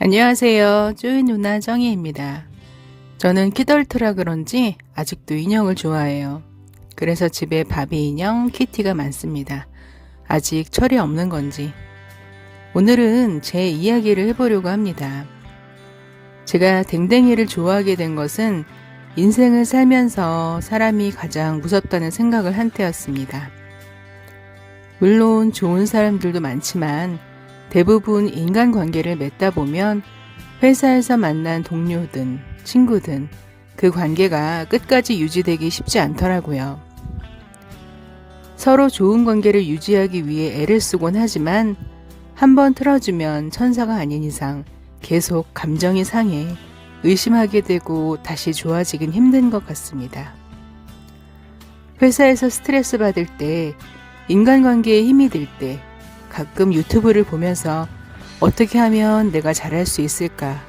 안녕하세요. 쪼이 누나 정희입니다. 저는 키덜트라 그런지 아직도 인형을 좋아해요. 그래서 집에 바비 인형, 키티가 많습니다. 아직 철이 없는 건지. 오늘은 제 이야기를 해보려고 합니다. 제가 댕댕이를 좋아하게 된 것은 인생을 살면서 사람이 가장 무섭다는 생각을 한 때였습니다. 물론 좋은 사람들도 많지만 대부분 인간관계를 맺다 보면 회사에서 만난 동료든 친구든 그 관계가 끝까지 유지되기 쉽지 않더라고요. 서로 좋은 관계를 유지하기 위해 애를 쓰곤 하지만 한번 틀어주면 천사가 아닌 이상 계속 감정이 상해 의심하게 되고 다시 좋아지긴 힘든 것 같습니다. 회사에서 스트레스 받을 때, 인간관계에 힘이 들 때 가끔 유튜브를 보면서 어떻게 하면 내가 잘할 수 있을까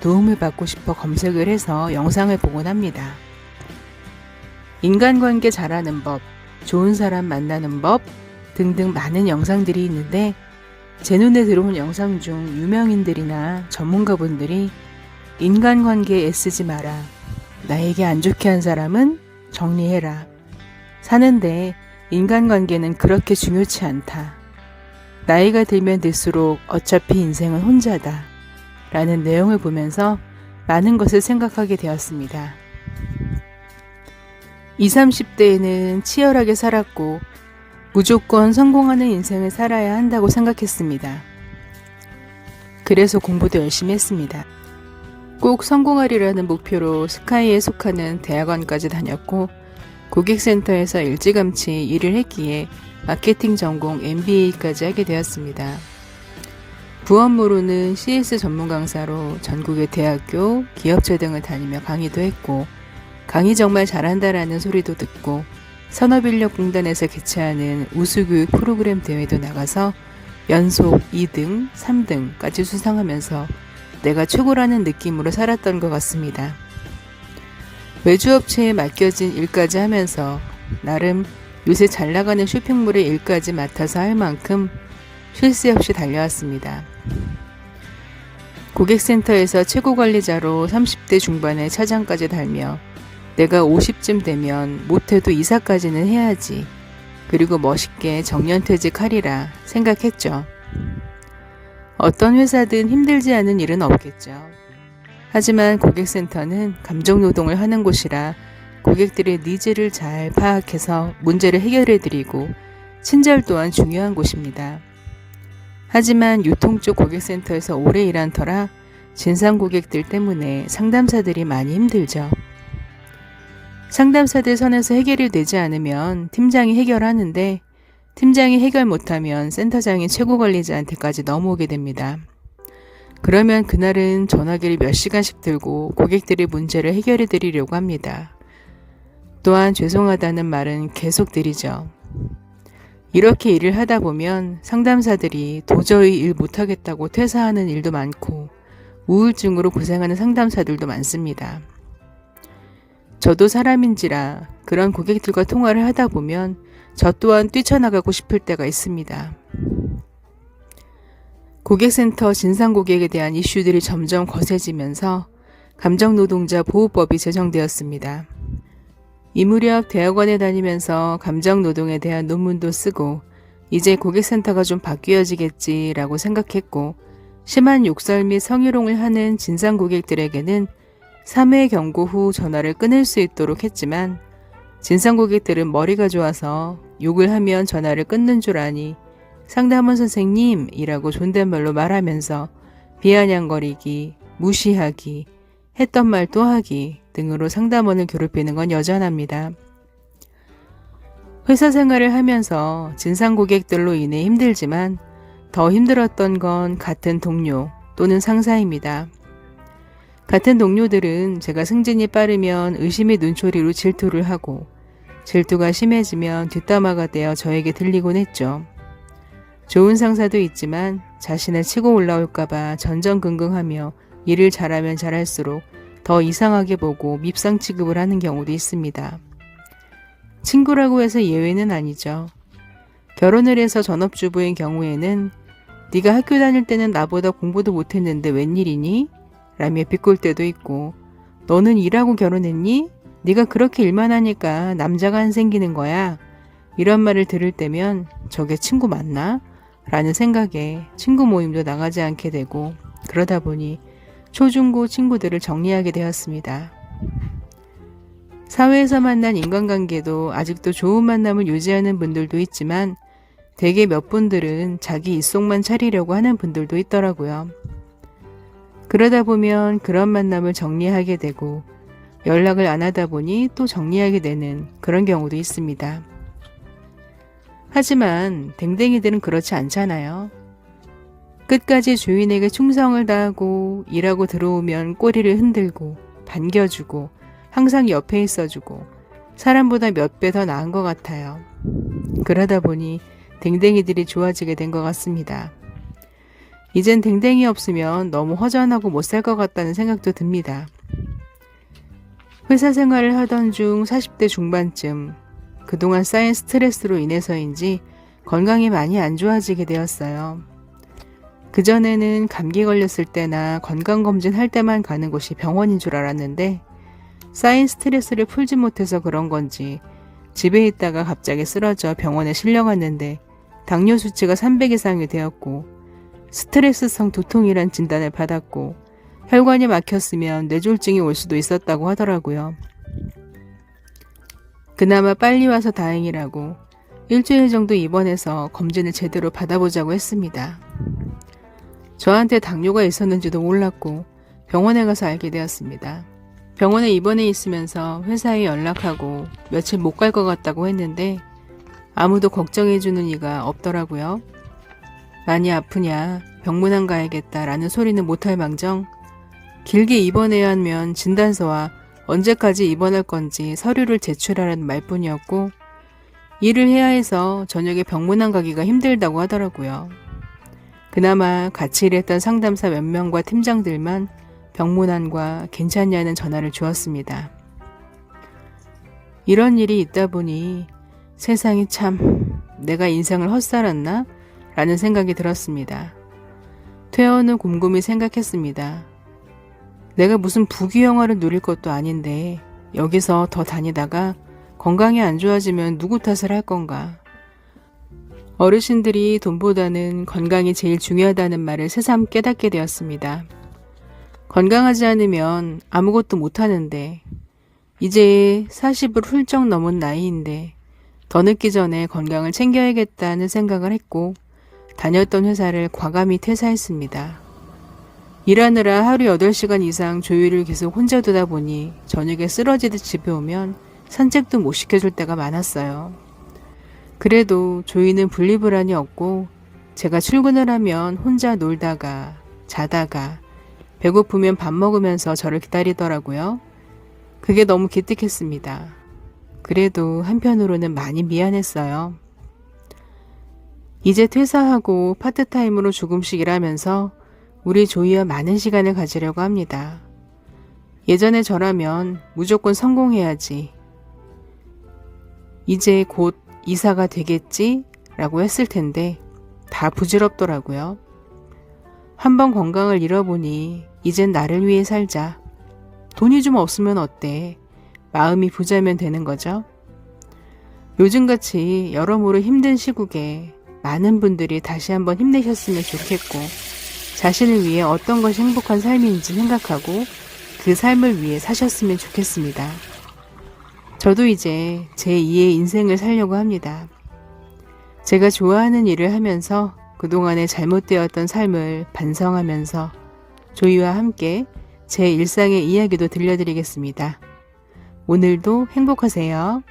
도움을 받고 싶어 검색을 해서 영상을 보곤 합니다. 인간관계 잘하는 법, 좋은 사람 만나는 법 등등 많은 영상들이 있는데 제 눈에 들어온 영상 중 유명인들이나 전문가분들이 인간관계에 애쓰지 마라. 나에게 안 좋게 한 사람은 정리해라. 사는데 인간관계는 그렇게 중요치 않다. 나이가 들면 들수록 어차피 인생은 혼자다. 라는 내용을 보면서 많은 것을 생각하게 되었습니다. 20, 30대에는 치열하게 살았고 무조건 성공하는 인생을 살아야 한다고 생각했습니다. 그래서 공부도 열심히 했습니다. 꼭 성공하리라는 목표로 스카이에 속하는 대학원까지 다녔고 고객센터에서 일찌감치 일을 했기에 마케팅 전공 MBA까지 하게 되었습니다. 부업무로는 CS 전문 강사로 전국의 대학교, 기업체 등을 다니며 강의도 했고 강의 정말 잘한다라는 소리도 듣고 산업인력공단에서 개최하는 우수교육 프로그램 대회도 나가서 연속 2등, 3등까지 수상하면서 내가 최고라는 느낌으로 살았던 것 같습니다. 외주업체에 맡겨진 일까지 하면서 나름 요새 잘 나가는 쇼핑몰의 일까지 맡아서 할 만큼 쉴 새 없이 달려왔습니다. 고객센터에서 최고관리자로 30대 중반에 차장까지 달며 내가 50쯤 되면 못해도 이사까지는 해야지. 그리고 멋있게 정년퇴직하리라 생각했죠. 어떤 회사든 힘들지 않은 일은 없겠죠. 하지만 고객센터는 감정노동을 하는 곳이라 고객들의 니즈를 잘 파악해서 문제를 해결해드리고 친절 또한 중요한 곳입니다. 하지만 유통 쪽 고객센터에서 오래 일한 터라 진상 고객들 때문에 상담사들이 많이 힘들죠. 상담사들 선에서 해결이 되지 않으면 팀장이 해결하는데 팀장이 해결 못하면 센터장이 최고관리자한테까지 넘어오게 됩니다. 그러면 그날은 전화기를 몇 시간씩 들고 고객들의 문제를 해결해 드리려고 합니다. 또한 죄송하다는 말은 계속 드리죠. 이렇게 일을 하다 보면 상담사들이 도저히 일 못하겠다고 퇴사하는 일도 많고 우울증으로 고생하는 상담사들도 많습니다. 저도 사람인지라 그런 고객들과 통화를 하다 보면 저 또한 뛰쳐나가고 싶을 때가 있습니다. 고객센터 진상고객에 대한 이슈들이 점점 거세지면서 감정노동자 보호법이 제정되었습니다. 이 무렵 대학원에 다니면서 감정노동에 대한 논문도 쓰고 이제 고객센터가 좀 바뀌어지겠지라고 생각했고 심한 욕설 및 성희롱을 하는 진상고객들에게는 3회 경고 후 전화를 끊을 수 있도록 했지만 진상고객들은 머리가 좋아서 욕을 하면 전화를 끊는 줄 아니 상담원 선생님이라고 존댓말로 말하면서 비아냥거리기, 무시하기, 했던 말 또 하기 등으로 상담원을 괴롭히는 건 여전합니다. 회사 생활을 하면서 진상 고객들로 인해 힘들지만 더 힘들었던 건 같은 동료 또는 상사입니다. 같은 동료들은 제가 승진이 빠르면 의심의 눈초리로 질투를 하고 질투가 심해지면 뒷담화가 되어 저에게 들리곤 했죠. 좋은 상사도 있지만 자신을 치고 올라올까봐 전전긍긍하며 일을 잘하면 잘할수록 더 이상하게 보고 밉상 취급을 하는 경우도 있습니다. 친구라고 해서 예외는 아니죠. 결혼을 해서 전업주부인 경우에는 네가 학교 다닐 때는 나보다 공부도 못했는데 웬일이니? 라며 비꼴 때도 있고, 너는 일하고 결혼했니? 네가 그렇게 일만 하니까 남자가 안 생기는 거야. 이런 말을 들을 때면 저게 친구 맞나? 라는 생각에 친구 모임도 나가지 않게 되고, 그러다 보니 초중고 친구들을 정리하게 되었습니다. 사회에서 만난 인간관계도 아직도 좋은 만남을 유지하는 분들도 있지만 대개 몇 분들은 자기 입속만 차리려고 하는 분들도 있더라고요. 그러다 보면 그런 만남을 정리하게 되고 연락을 안 하다 보니 또 정리하게 되는 그런 경우도 있습니다. 하지만 댕댕이들은 그렇지 않잖아요. 끝까지 주인에게 충성을 다하고 일하고 들어오면 꼬리를 흔들고 반겨주고 항상 옆에 있어주고 사람보다 몇 배 더 나은 것 같아요. 그러다 보니 댕댕이들이 좋아지게 된 것 같습니다. 이젠 댕댕이 없으면 너무 허전하고 못 살 것 같다는 생각도 듭니다. 회사 생활을 하던 중 40대 중반쯤 그동안 쌓인 스트레스로 인해서인지 건강이 많이 안 좋아지게 되었어요. 그전에는 감기 걸렸을 때나 건강검진 할 때만 가는 곳이 병원인 줄 알았는데 쌓인 스트레스를 풀지 못해서 그런 건지 집에 있다가 갑자기 쓰러져 병원에 실려갔는데 당뇨 수치가 300 이상이 되었고 스트레스성 두통이란 진단을 받았고 혈관이 막혔으면 뇌졸중이 올 수도 있었다고 하더라고요. 그나마 빨리 와서 다행이라고 일주일 정도 입원해서 검진을 제대로 받아보자고 했습니다. 저한테 당뇨가 있었는지도 몰랐고 병원에 가서 알게 되었습니다. 병원에 입원해 있으면서 회사에 연락하고 며칠 못 갈 것 같다고 했는데 아무도 걱정해주는 이가 없더라고요. 많이 아프냐, 병문안 가야겠다라는 소리는 못할 망정 길게 입원해야 하면 진단서와 언제까지 입원할 건지 서류를 제출하라는 말뿐이었고 일을 해야 해서 저녁에 병문안 가기가 힘들다고 하더라고요. 그나마 같이 일했던 상담사 몇 명과 팀장들만 병문안과 괜찮냐는 전화를 주었습니다. 이런 일이 있다 보니 세상이 참 내가 인생을 헛살았나? 라는 생각이 들었습니다. 퇴원 후 곰곰이 생각했습니다. 내가 무슨 부귀영화를 누릴 것도 아닌데 여기서 더 다니다가 건강이 안 좋아지면 누구 탓을 할 건가? 어르신들이 돈보다는 건강이 제일 중요하다는 말을 새삼 깨닫게 되었습니다. 건강하지 않으면 아무것도 못하는데 이제 40을 훌쩍 넘은 나이인데 더 늦기 전에 건강을 챙겨야겠다는 생각을 했고 다녔던 회사를 과감히 퇴사했습니다. 일하느라 하루 8시간 이상 조율을 계속 혼자 두다 보니 저녁에 쓰러지듯 집에 오면 산책도 못 시켜줄 때가 많았어요. 그래도 조이는 분리불안이 없고 제가 출근을 하면 혼자 놀다가 자다가 배고프면 밥 먹으면서 저를 기다리더라고요. 그게 너무 기특했습니다. 그래도 한편으로는 많이 미안했어요. 이제 퇴사하고 파트타임으로 조금씩 일하면서 우리 조이와 많은 시간을 가지려고 합니다. 예전에 저라면 무조건 성공해야지. 이제 곧 이사가 되겠지? 라고 했을 텐데 다 부질없더라고요. 한번 건강을 잃어보니 이젠 나를 위해 살자. 돈이 좀 없으면 어때? 마음이 부자면 되는 거죠. 요즘같이 여러모로 힘든 시국에 많은 분들이 다시 한번 힘내셨으면 좋겠고 자신을 위해 어떤 것이 행복한 삶인지 생각하고 그 삶을 위해 사셨으면 좋겠습니다. 저도 이제 제2의 인생을 살려고 합니다. 제가 좋아하는 일을 하면서 그동안의 잘못되었던 삶을 반성하면서 조이와 함께 제 일상의 이야기도 들려드리겠습니다. 오늘도 행복하세요.